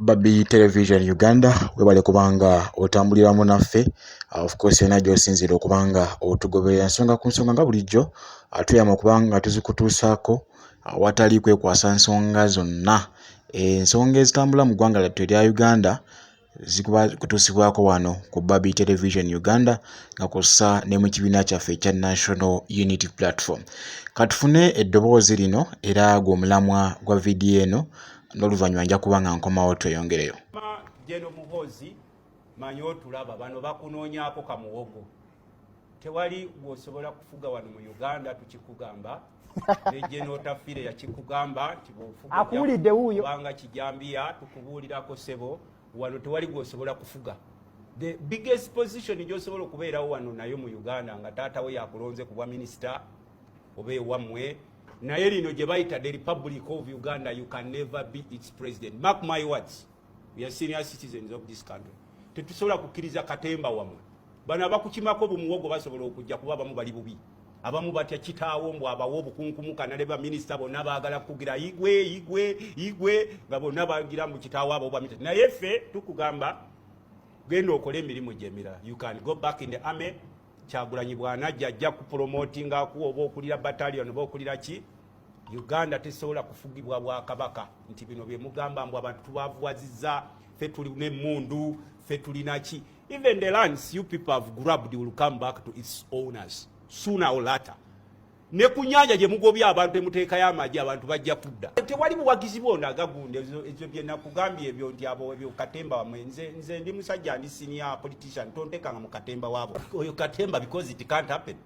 Babi Television Uganda webale kubanga otambulira munaffe of course ena gy'osinzira okubanga otugoberera nsonga ku nsonga nga bulijjo atuyama okubanga tuzikutuusaako watali kwekwasa nsonga zonna ensonga ezitambula mu ggwanga lyattu erya Uganda zikuba kutuusibwako wano ku Babi Television Uganda nga kw'ossa ne mu kibiina kyaffe ekya National Unity Platform. Katufune eddoboozi lino era gw'omulamwa gwa vidiyo eno n'oluvannyuma nja kuba nga nkomawo tweyongereyo. Jeno Muhoozi manyi otulaba bano bakunoonyaako kamuwogo tewali bw'osobola kufuga wano mu Uganda tukikugamba Jeno Tafire yakikugamba nti bw'ofuga akuwulidde wuuyo kubanga kijambiya tukubuulirako sebo wano tewali bw'osobola kufuga. The biggest position gy'osobola okubeerawo wano nayo mu Uganda nga taata we yakulonze ku bwa minisita oba ewammwe naye lino gye bayita the Republic of Uganda, you can never be its president. Mark my words, we are senior citizens of this country. Tetusobola kukkiriza katemba wamwe bano abakukimako bumuwogo basobola okujja kuba abamu bali bubi abamu batya kitaawo mbw abawo obukunkumuka ne ba minisita bonna baagala kugira igwe nga bonna bagira mu kitaawo abo bamita naye ffe tukugamba genda okole emirimu gy'emirala. You can go back in the army. Kyagulanyi bw'anajja ajja kupromotinga ku oba okulira battalion oba okulira ki. Uganda tesobola kufugibwa Bwakabaka nti bino bye mugamba mbw abantu tubavuwazizza ffe tuli n'emmundu ffe tulina ki. Even the lands you people have grabbed will come back to its owners sooner or later. Ne ku nnyanja gye mugobya abantu emuteekayo amagye abantu bajja kudda. Tewali buwagizi bwonna agagunde ezo bye nakugambye ebyo nti abo ebyo Katemba wamwe nze ndi musajja ndi senior politician tontekanga mu Katemba wabo. Oyo Katemba because it can't happen.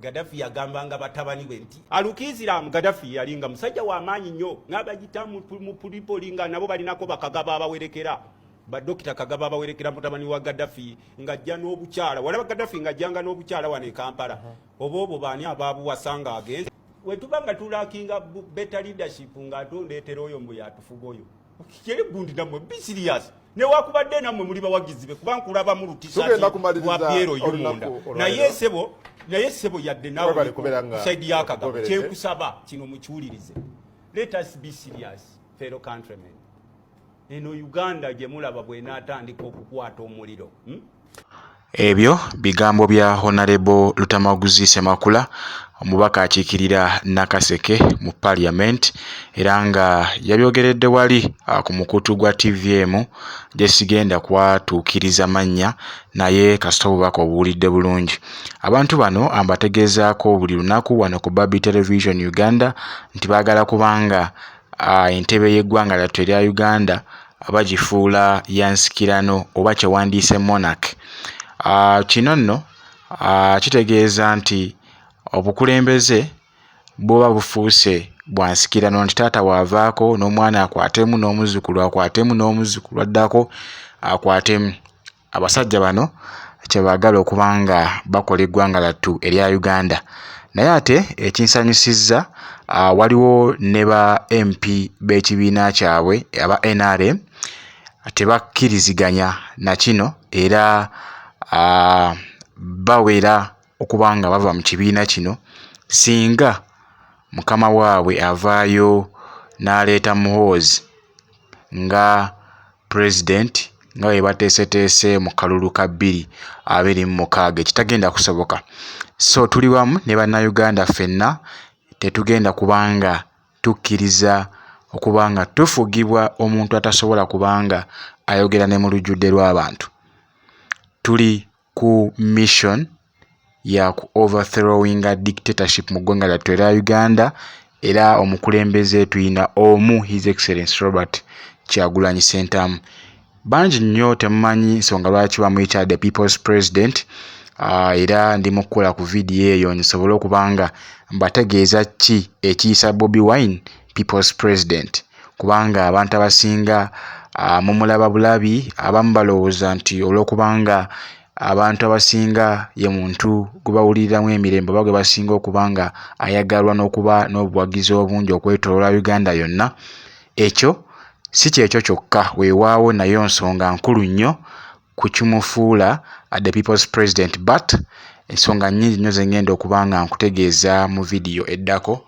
Gaddafi yagambanga batabani be nti alukizira mu Gaddafi yalinga musajja wa maanyi nnyo ng'abagita mu pulipolinga nabo balinako bakagabo abawerekera. Dr. Kagabo abawerekera mutabani wa Gaddafi ng'ajja n'obukyala walaba Gaddafi ng'ajjanga n'obukyala wano e Kampala obo baani abaabuwasanga agenze we tubanga tulakinga better leadership ng'atondeetera oyo mbu yatufuga oyo kiri gundi nammwe be serious newakubadde nammwe muli bawagizi be kuba nkulaba mu lutisati wa Piero Yumunda naye sebo yadde nawe kusaidi ya Kagabo kyenkusaba kino mukiwulirize. Let us be serious fellow countrymen. Eno Uganda gye mulaba bw'enaatandika okukwata omuliro. Ebyo bigambo bya Honorable Lutamaguzi Semakula omubaka akiikirira Nakaseke mu Parliament era nga yabyogeredde wali ku mukutu gwa TVM gye sigenda kwatuukiriza mannya naye kasita obubaka obuwulidde bulungi. Abantu bano ambategeezaako buli lunaku wano ku Babi Television Uganda nti baagala kubanga entebe y'eggwanga lyattu erya Uganda abagifuula yansikirano oba kyewandiise monarch. Kino nno kitegeeza nti obukulembeze bwoba bufuuse bwansikirano nti taata waavaako n'omwana akwatemu n'omuzzukulu akwatemu n'omuzzukulu addako akwatemu. Abasajja bano kye baagala okubanga bakola eggwanga lyattu erya Uganda. Naye ate ekinsanyusizza waliwo ne ba MP b'ekibiina kyabwe aba NRM tebakkiriziganya na kino era bawera okubanga bava mu kibiina kino singa mukama waabwe avaayo n'aleeta Muhoozi nga president nga bwe bateeseteese mu kalulu ka 2026 ekitagenda kusoboka. So tuli wamu ne bannayuganda ffenna tetugenda kubanga tukkiriza okubanga tufugibwa omuntu atasobola kubanga ayogera ne mu lujjudde lw'abantu. Tuli ku mission ya ku overthrowing a dictatorship mu ggwanga lyattu erya Uganda era omukulembeze tuyina omu His Excellency Robert Kyagulanyi Ssentamu. Bangi nnyo temumanyi nsonga lwaki bamuyita the people's president era ndi mu kukola ku vidiyo eyo nsobole okubanga mbategeeza ki ekiyisa Bobi Wine people's president kubanga abantu abasinga mumulaba bulabi abamu balowooza nti olw'okubanga abantu abasinga ye muntu gwe bawuliriramu emirembe oba gwe basinga okubanga ayagalwa n'okuba n'obuwagizi obungi okwetooloola Uganda yonna. Ekyo si kyekyo kyokka weewaawo nayo nsonga nkulu nnyo ku kimufuula the people's president but ensonga nnyingi nnyo ze ngenda okubanga nkutegeeza mu vidiyo eddako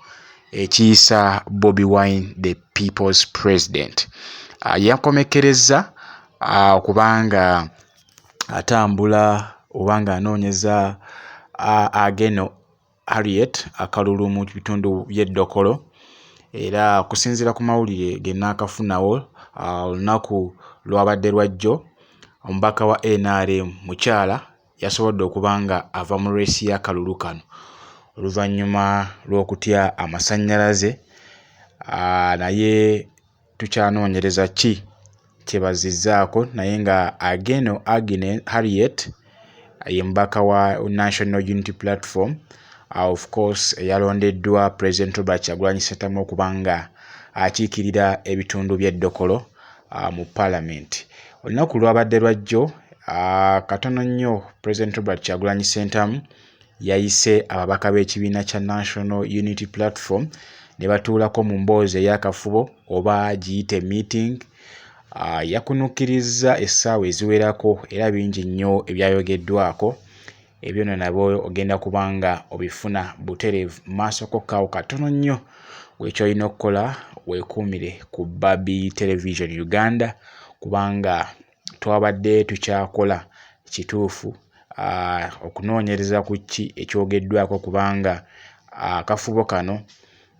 ekiyisa Bobi Wine the people's president. yakomekereza okubanga atambula oba ng'anoonyeza Ageno Harriet akalulu mu bitundu by'eddokolo, era okusinziira ku mawulire ge naakafunawo olunaku lwabadde lwajjo, omubaka wa NRM mukyala yasobodde okuba nga ava mu reesi y'akalulu kano oluvannyuma lw'okutya amasannyalaze. Naye tukyanoonyereza ki kye bazizzaako, naye nga Ageno Harriet ye mubaka wa National Unity Platform of course eyalondeddwa President Robert Kyagulanyi Ssentamu okuba nga akiikirira ebitundu by'eddokolo mu Parliament. Olunaku lwabadde lwajjo katono nnyo President Robert Kyagulanyi Ssentamu yayise ababaka b'ekibiina kya National Unity Platform ne batuulako mu mboozi ey'akafubo oba giyite meeting. Yakunukkiriza essaawa eziwerako era bingi nnyo ebyayogeddwako. Ebyo nabwo ogenda kubanga obifuna butereevu mu maaso kokkawo katono nnyo. Wekyolina okukola weekuumire ku Babi Television Uganda, kubanga twabadde tukyakola kituufu okunoonyereza ku ki ekyogeddwako, kubanga akafubo kano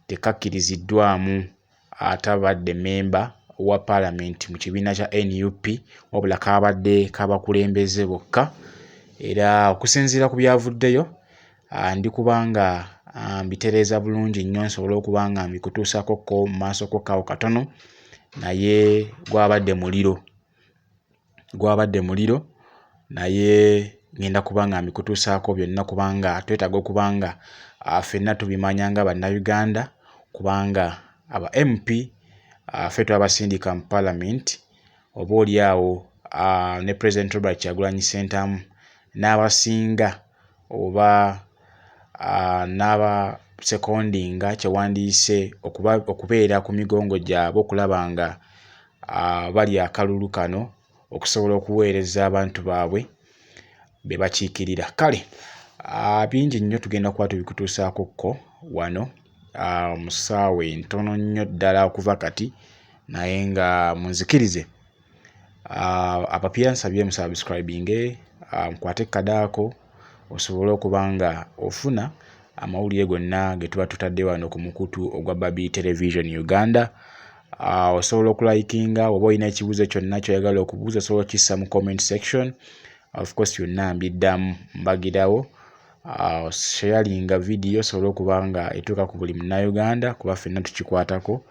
tekakkiriziddwamu atabadde memba wa Parliament mu kibiina kya NUP, wabula kabadde k'abakulembeze bokka. Era okusinziira ku byavuddeyo ndi kubanga mbitereeza bulungi nnyo nsobole okuba nga mbikutuusako ko mu maaso kokkawo katono, naye gwabadde muliro naye ngenda kuba nga mbikutuusaako byonna, kubanga twetaaga okubanga ffenna tubimanya nga bannayuganda, kubanga aba MP ffe twabasindika mu Parliament, oba oli awo ne President Robert Kyagulanyi Ssentamu n'abasinga oba n'abasekondinga kyewandiise okubeera ku migongo gyabwe okulaba nga bali akalulu kano okusobola okuweereza abantu baabwe be bakiikirira. Kale bingi nnyo tugenda kuba tubikutuusaako ko wano mu ssaawa entono nnyo ddala okuva kati, naye nga munzikirize abapya nsabye musubscribinge, mukwate ekkadaako osobole okuba nga ofuna amawulire gonna ge tuba tutadde wano ku mukutu ogwa Babi Television Uganda. Osobola okulayikinga, oba olina ekibuuzo kyonna ky'oyagala okubuuza osobola okissa mu comment section. Of course byonna mbiddamu mbagirawo. Sharinga video osobola okuba nga etuuka ku buli munnayuganda, kuba ffenna kitukwatako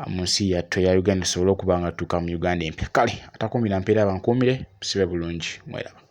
mu nsi yattu eya Uganda, tusobole okuba nga tutuuka mu Uganda empya. Kale atakuumira mpeera bankuumire, musibe bulungi, mweraba.